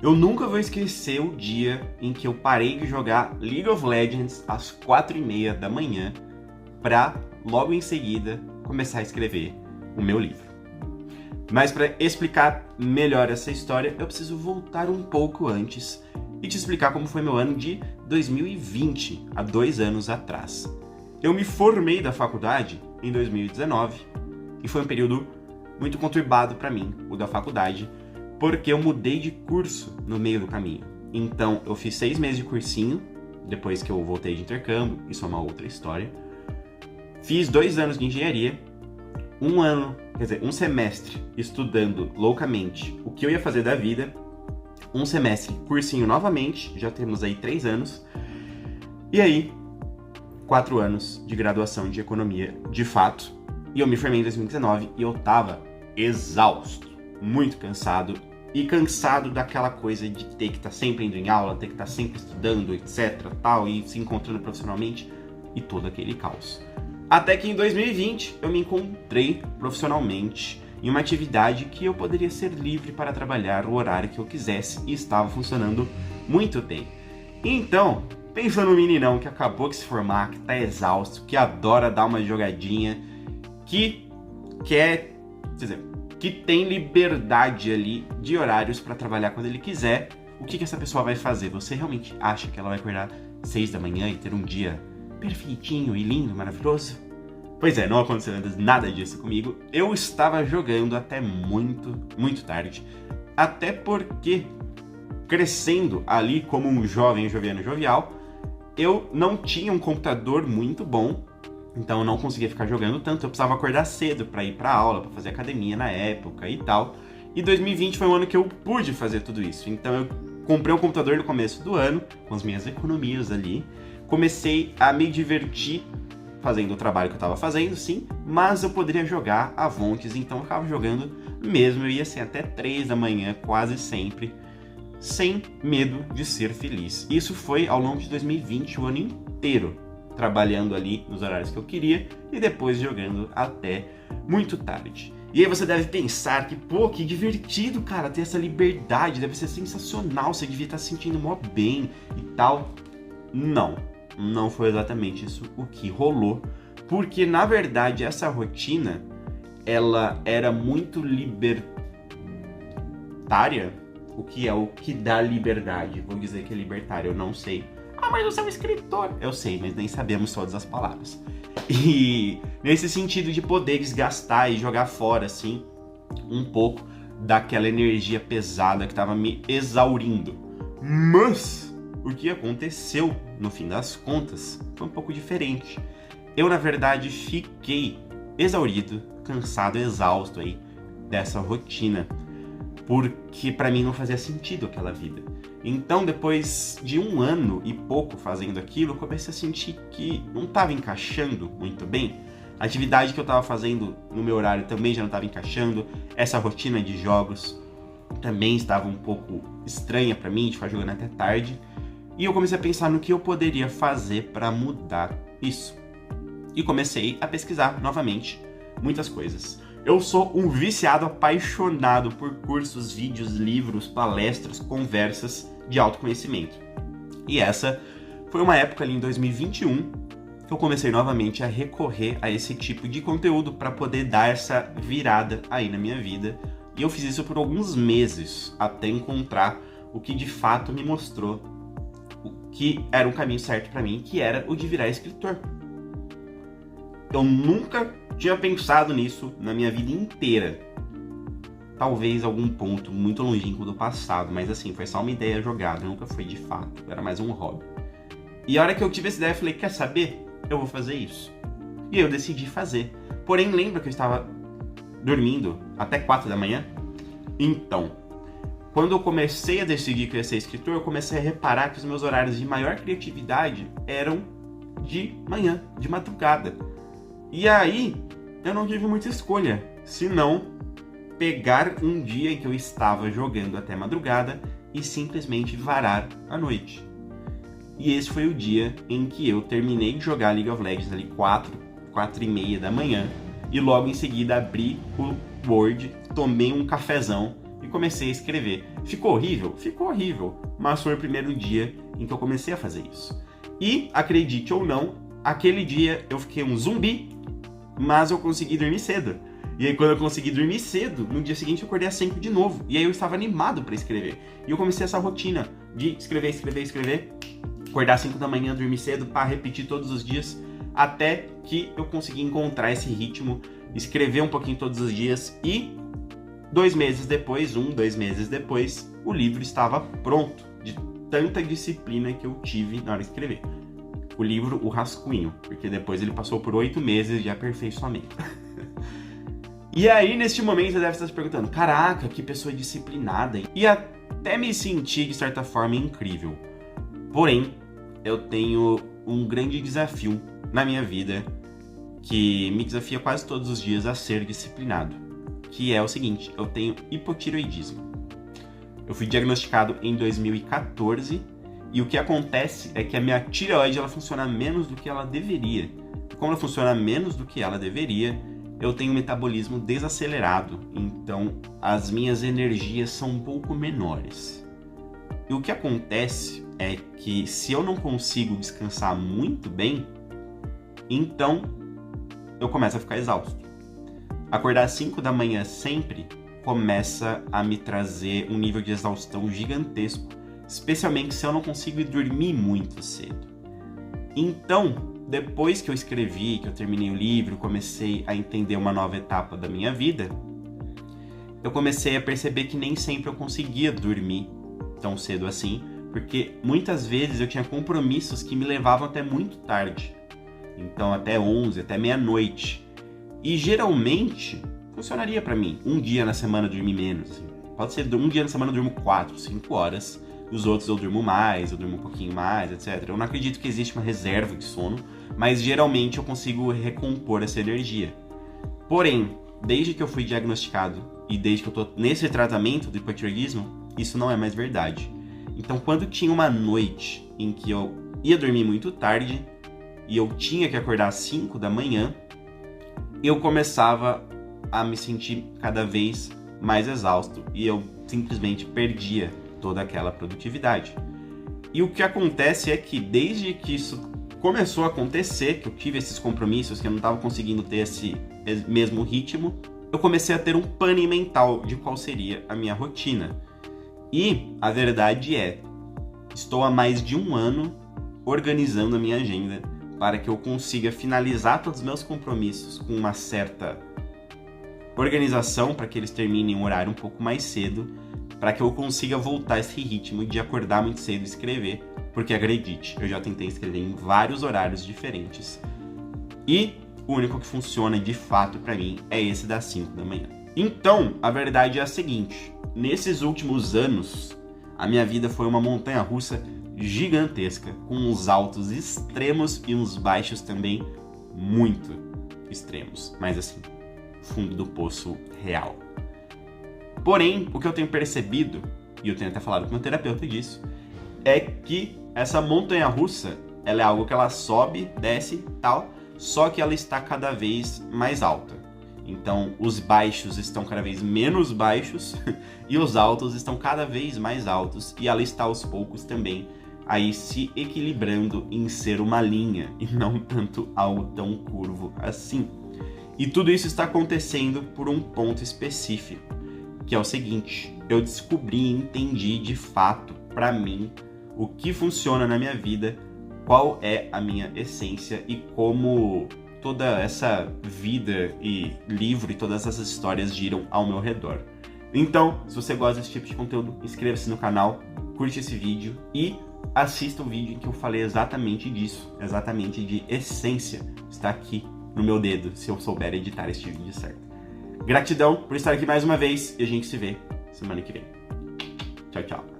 Eu nunca vou esquecer o dia em que eu parei de jogar League of Legends às 4h30 da manhã para logo em seguida começar a escrever o meu livro. Mas para explicar melhor essa história, eu preciso voltar um pouco antes e te explicar como foi meu ano de 2020, há 2 anos atrás. Eu me formei da faculdade em 2019 e foi um período muito conturbado para mim, o da faculdade, porque eu mudei de curso no meio do caminho. Então, eu fiz 6 meses de cursinho, depois que eu voltei de intercâmbio, isso é uma outra história. Fiz 2 anos de engenharia, um semestre estudando loucamente o que eu ia fazer da vida, um semestre cursinho novamente, já temos aí 3 anos, e aí 4 anos de graduação de economia de fato, e eu me formei em 2019 e eu tava exausto, muito cansado, e cansado daquela coisa de ter que estar sempre indo em aula, ter que estar sempre estudando, etc, tal, e se encontrando profissionalmente, e todo aquele caos. Até que em 2020 eu me encontrei profissionalmente em uma atividade que eu poderia ser livre para trabalhar o horário que eu quisesse e estava funcionando muito bem. Então, pensa no meninão que acabou de se formar, que tá exausto, que adora dar uma jogadinha, que quer, que tem liberdade ali de horários para trabalhar quando ele quiser. O que essa pessoa vai fazer? Você realmente acha que ela vai acordar 6 da manhã e ter um dia perfeitinho e lindo, maravilhoso? Pois é, não aconteceu nada disso comigo. Eu estava jogando até muito, muito tarde. Até porque, crescendo ali como um jovem joviano jovial, eu não tinha um computador muito bom, então eu não conseguia ficar jogando tanto, eu precisava acordar cedo para ir para aula, para fazer academia na época e tal. E 2020 foi um ano que eu pude fazer tudo isso, então eu comprei um computador no começo do ano, com as minhas economias ali, comecei a me divertir fazendo o trabalho que eu estava fazendo, sim, mas eu poderia jogar avontes, então eu ficava jogando mesmo, eu ia assim até 3 da manhã, quase sempre, sem medo de ser feliz. Isso foi ao longo de 2020, o ano inteiro, trabalhando ali nos horários que eu queria e depois jogando até muito tarde. E aí você deve pensar que, pô, que divertido, cara, ter essa liberdade, deve ser sensacional, você devia estar se sentindo mó bem e tal. Não foi exatamente isso o que rolou, porque na verdade essa rotina, ela era muito libertária. O que dá liberdade? Vou dizer que é libertário, eu não sei. Ah, mas você é um escritor. Eu sei, mas nem sabemos todas as palavras. E nesse sentido de poder desgastar e jogar fora, assim, um pouco daquela energia pesada que estava me exaurindo. Mas o que aconteceu, no fim das contas, foi um pouco diferente. Eu, na verdade, fiquei exaurido, cansado, exausto aí dessa rotina, porque pra mim não fazia sentido aquela vida. Então, depois de 1 ano e pouco fazendo aquilo, eu comecei a sentir que não estava encaixando muito bem. A atividade que eu estava fazendo no meu horário também já não estava encaixando. Essa rotina de jogos também estava um pouco estranha para mim, de ficar jogando até tarde. E eu comecei a pensar no que eu poderia fazer para mudar isso. E comecei a pesquisar novamente muitas coisas. Eu sou um viciado apaixonado por cursos, vídeos, livros, palestras, conversas de autoconhecimento. E essa foi uma época ali em 2021 que eu comecei novamente a recorrer a esse tipo de conteúdo para poder dar essa virada aí na minha vida. E eu fiz isso por alguns meses até encontrar o que de fato me mostrou o que era um caminho certo para mim, que era o de virar escritor. Eu nunca tinha pensado nisso na minha vida inteira. Talvez algum ponto muito longínquo do passado, mas assim, foi só uma ideia jogada, nunca foi de fato, era mais um hobby. E a hora que eu tive essa ideia, eu falei, quer saber? Eu vou fazer isso. E aí eu decidi fazer. Porém, lembra que eu estava dormindo até 4 da manhã? Então, quando eu comecei a decidir que eu ia ser escritor, eu comecei a reparar que os meus horários de maior criatividade eram de manhã, de madrugada. E aí, eu não tive muita escolha, senão pegar um dia em que eu estava jogando até madrugada e simplesmente varar a noite. E esse foi o dia em que eu terminei de jogar League of Legends ali 4h30 da manhã e logo em seguida abri o Word, tomei um cafezão e e comecei a escrever. Ficou horrível? Ficou horrível, mas foi o primeiro dia em que eu comecei a fazer isso. E, acredite ou não, aquele dia eu fiquei um zumbi, mas eu consegui dormir cedo. E aí quando eu consegui dormir cedo, no dia seguinte eu acordei às 5 de novo. E aí eu estava animado para escrever. E eu comecei essa rotina de escrever, acordar às 5 da manhã, dormir cedo, para repetir todos os dias, até que eu consegui encontrar esse ritmo, escrever um pouquinho todos os dias e 2 meses depois, 2 meses depois, o livro estava pronto, de tanta disciplina que eu tive na hora de escrever. O livro, o rascunho, porque depois ele passou por 8 meses de aperfeiçoamento. E aí, neste momento, você deve estar se perguntando, caraca, que pessoa disciplinada, hein? E até me senti, de certa forma, incrível. Porém, eu tenho um grande desafio na minha vida, que me desafia quase todos os dias a ser disciplinado, que é o seguinte, eu tenho hipotireoidismo. Eu fui diagnosticado em 2014 e o que acontece é que a minha tireoide ela funciona menos do que ela deveria. Como ela funciona menos do que ela deveria, eu tenho um metabolismo desacelerado, então as minhas energias são um pouco menores. E o que acontece é que se eu não consigo descansar muito bem, então eu começo a ficar exausto. Acordar às 5 da manhã sempre começa a me trazer um nível de exaustão gigantesco, especialmente se eu não consigo dormir muito cedo. Então, depois que eu escrevi, que eu terminei o livro, comecei a entender uma nova etapa da minha vida, eu comecei a perceber que nem sempre eu conseguia dormir tão cedo assim, porque muitas vezes eu tinha compromissos que me levavam até muito tarde. Então até 11, até meia-noite. E geralmente funcionaria pra mim. Um dia na semana eu dormir menos. Assim. Pode ser um dia na semana eu durmo 4, 5 horas. Os outros eu durmo mais, eu durmo um pouquinho mais, etc. Eu não acredito que existe uma reserva de sono, mas geralmente eu consigo recompor essa energia. Porém, desde que eu fui diagnosticado e desde que eu tô nesse tratamento do hipotireoidismo, isso não é mais verdade. Então, quando tinha uma noite em que eu ia dormir muito tarde e eu tinha que acordar às 5 da manhã, eu começava a me sentir cada vez mais exausto e eu simplesmente perdia toda aquela produtividade. E o que acontece é que desde que isso começou a acontecer, que eu tive esses compromissos, que eu não estava conseguindo ter esse mesmo ritmo, eu comecei a ter um pane mental de qual seria a minha rotina. E a verdade é, estou há mais de 1 ano organizando a minha agenda para que eu consiga finalizar todos os meus compromissos com uma certa organização, para que eles terminem um horário um pouco mais cedo, para que eu consiga voltar a esse ritmo de acordar muito cedo e escrever, porque acredite, eu já tentei escrever em vários horários diferentes e o único que funciona de fato para mim é esse das 5 da manhã. Então, a verdade é a seguinte, nesses últimos anos, a minha vida foi uma montanha-russa gigantesca, com uns altos extremos e uns baixos também muito extremos, mas assim, fundo do poço real. Porém, o que eu tenho percebido, e eu tenho até falado com meu terapeuta disso, é que essa montanha-russa, ela é algo que ela sobe, desce, tal, só que ela está cada vez mais alta. Então, os baixos estão cada vez menos baixos e os altos estão cada vez mais altos e ela está aos poucos também aí se equilibrando em ser uma linha e não tanto algo tão curvo assim. E tudo isso está acontecendo por um ponto específico, que é o seguinte, eu descobri e entendi de fato, para mim, o que funciona na minha vida, qual é a minha essência e como toda essa vida e livro e todas essas histórias giram ao meu redor. Então, se você gosta desse tipo de conteúdo, inscreva-se no canal, curte esse vídeo e assista o vídeo em que eu falei exatamente disso, exatamente de essência, está aqui no meu dedo, se eu souber editar este vídeo certo. Gratidão por estar aqui mais uma vez e a gente se vê semana que vem. Tchau, tchau.